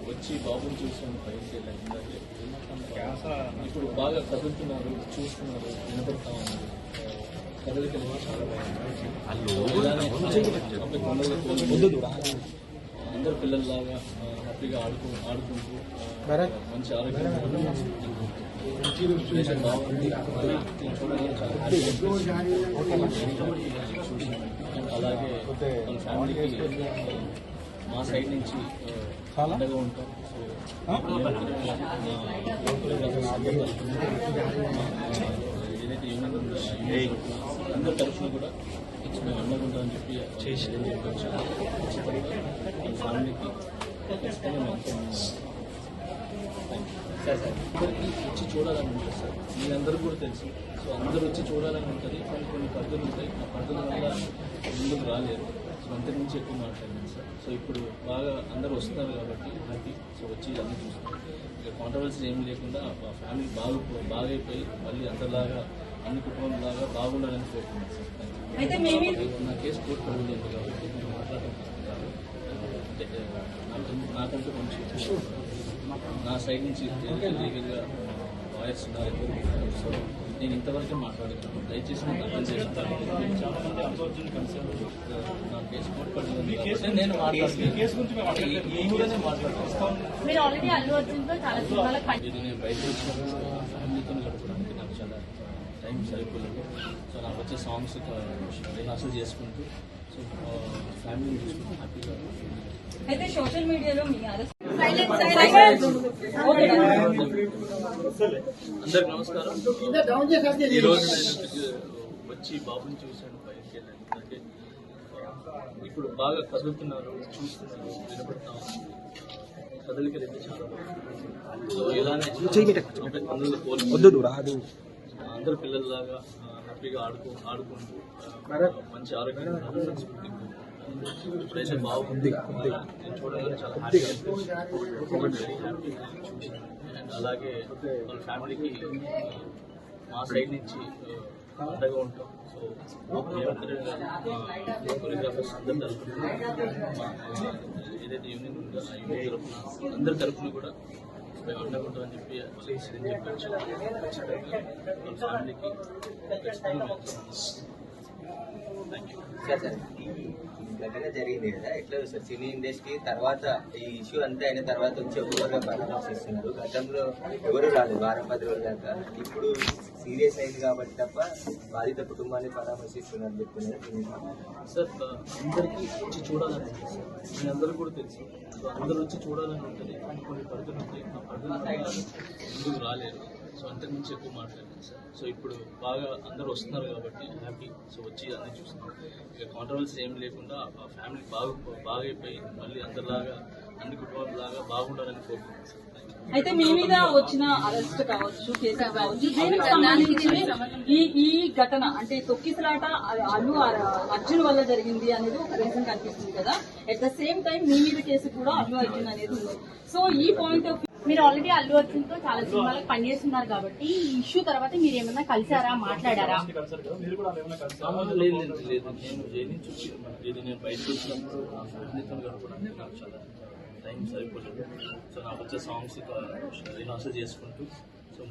వచ్చి బాబుని చూసాను పైకి వెళ్ళాను. ఇప్పుడు బాగా కదులుతున్నారు, చూస్తున్నారు, వినపడతా ఉన్నారు. కదలిక చాలా అందరు పిల్లల్లాగా హ్యాపీగా ఆడుకుంటూ మంచి ఆరోగ్యం బాగుంది. చూడగానే చాలా అలాగే మన ఫ్యామిలీకి మా సైడ్ నుంచి అండగా ఉంటాం. ఏదైతే యూనియన్ ఉందో అందరి తరఫున కూడా మేము అండగా ఉంటామని చెప్పి చేసి చెప్పచ్చు. ఖచ్చితంగా మన ఫ్యామిలీకి ఖచ్చితంగా మేము అందరికీ వచ్చి చూడాలని ఉంటుంది సార్. మీరందరూ కూడా తెలుసు. సో అందరూ వచ్చి చూడాలని ఉంటుంది. కొన్ని పద్ధతులు ఉంటాయి. ఆ పద్ధతుల వల్ల ముందుకు రాలేరు. సో అంతకు నుంచి ఎక్కువ మాట్లాడింది సార్. సో ఇప్పుడు బాగా అందరూ వస్తున్నారు కాబట్టి హ్యాపీ. సో వచ్చి అన్నీ చూస్తున్నారు. ఇక కాంట్రవర్సీ ఏం లేకుండా ఫ్యామిలీ బాగైపోయి మళ్ళీ అందరిలాగా అన్ని కుటుంబంలాగా బాగుండాలని కోరుకున్నాను సార్. నా కేసు కోర్టు పడుతుంది కాబట్టి నేను మాట్లాడుతున్నాను. నాకంటూ కొంచెం నా సైడ్ నుంచి లీగల్గా వాయిస్ ఉన్నారు. సో నేను ఇంతవరకే మాట్లాడుతున్నాను. దయచేసి నాకు అర్థం చేసుకుంటాను. చాలామంది అల్లు కన్సర్న్ నా కేసు కోర్టు పడుతుంది. నేను ఇది నేను బయట వచ్చినప్పుడు ఫ్యామిలీతో గడపడానికి నాకు చాలా టైం సరిపోలేదు. సో నాకు వచ్చే సాంగ్స్ రిహార్సల్ చేసుకుంటూ సో ఫ్యామిలీని చూసుకుంటూ హ్యాపీగా. అయితే సోషల్ మీడియాలో మీ అందరికి నమస్కారం. ఈరోజు నేను వచ్చి బాబుని చూశాను, పైకి వెళ్ళాను. అంటే ఇప్పుడు బాగా కదులుతున్నారు, చూస్తున్నారు, వినపడతా కదలిక అయితే చాలా బాగుంది. ఇలానే అందరూ కోరుకుంటూ అందరు పిల్లల్లాగా హ్యాపీగా ఆడుకుంటూ మంచి ఆరోగ్యం సంస్కృతి ఇప్పుడైతే బాగుంది. నేను చూడగానే చాలా హ్యాపీగా హ్యాపీ చూసాను. అండ్ అలాగే వాళ్ళ ఫ్యామిలీకి మా సైడ్ నుంచి అండగా ఉంటాం. సో కొరియోగ్రాఫర్స్ అందరి తరఫున ఏదైతే యూనియన్ ఉందో ఆ యూనియన్ తరఫున అందరి తరఫున కూడా మేము అండగా ఉంటామని చెప్పి చెప్పచ్చు. ఖచ్చితంగా వాళ్ళ ఫ్యామిలీకి థ్యాంక్ యూ. ఘటన జరిగింది కదా, ఎట్లా సార్ సినీ ఇండస్ట్రీ తర్వాత ఈ ఇష్యూ అంతా అయిన తర్వాత వచ్చి ఒక్కొక్కరుగా పరామర్శిస్తున్నారు. గతంలో ఎవరు రాలేదు 10 రోజుల దాకా. ఇప్పుడు సీరియస్ అయింది కాబట్టి తప్ప బాధిత కుటుంబాన్ని పరామర్శిస్తున్నారు చెప్తున్నారు సార్. అందరికీ వచ్చి చూడాలని ఉంటుంది సార్. మీ అందరూ కూడా తెలుసు. సో అందరూ వచ్చి చూడాలని ఉంటుంది. కానీ కొన్ని పరిధులు ఉంటాయి. ఆ పరిధులు ముందుకు రాలేరు. సో అంతకుమించి ఎక్కువ మాట్లాడింది సార్. సో ఇప్పుడు బాగా అందరూ వస్తున్నారు కాబట్టి హ్యాపీ. సో వచ్చి అన్నీ చూస్తున్నారు. ఇక కాంట్రవర్సీ ఏం లేకుండా ఆ ఫ్యామిలీ బాగైపోయి మళ్ళీ అందరిలాగా అన్ని కుటుంబాలలాగా బాగుండాలని కోరుకుంటున్నాను సార్. అయితే మీ మీద వచ్చిన అరెస్ట్ కావచ్చు, కేసులు కావచ్చు, దీనికి సంబంధించి ఈ ఘటన అంటే తొక్కిసలాట అర్జున్ వల్ల జరిగింది అనేది ఒక రీజన్ కనిపిస్తుంది కదా. అట్ ద సేమ్ టైం మీ మీద కేసు కూడా అల్లు అర్జున్ అనేది ఉంది. సో ఈ పాయింట్ ఆఫ్ మీరు ఆల్రెడీ అల్లు అర్జున్ తో చాలా సినిమాలకు పనిచేస్తున్నారు కాబట్టి ఈ ఇష్యూ తర్వాత మీరు ఏమన్నా కలిసారా, మాట్లాడారా? లేదు, నేను జైలు నుంచి వచ్చి నేను బయటకు వచ్చినప్పుడు నా ఫ్యామిలీతో గడపడానికి నాకు చాలా టైం సరిపోలేదు. సో నాకు వచ్చే సాంగ్స్ రిహార్సల్ చేసుకుంటూ సో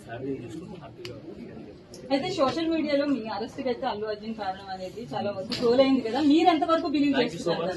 ఫ్యామిలీ చూసుకుంటూ హ్యాపీగా. అయితే సోషల్ మీడియాలో మీ అరెస్ట్ కి అయితే అల్లు అర్జున్ కారణం అనేది చాలా వరకు ట్రోల్ అయింది కదా, మీరు ఎంతవరకు బిలీవ్ చేస్తున్నారు?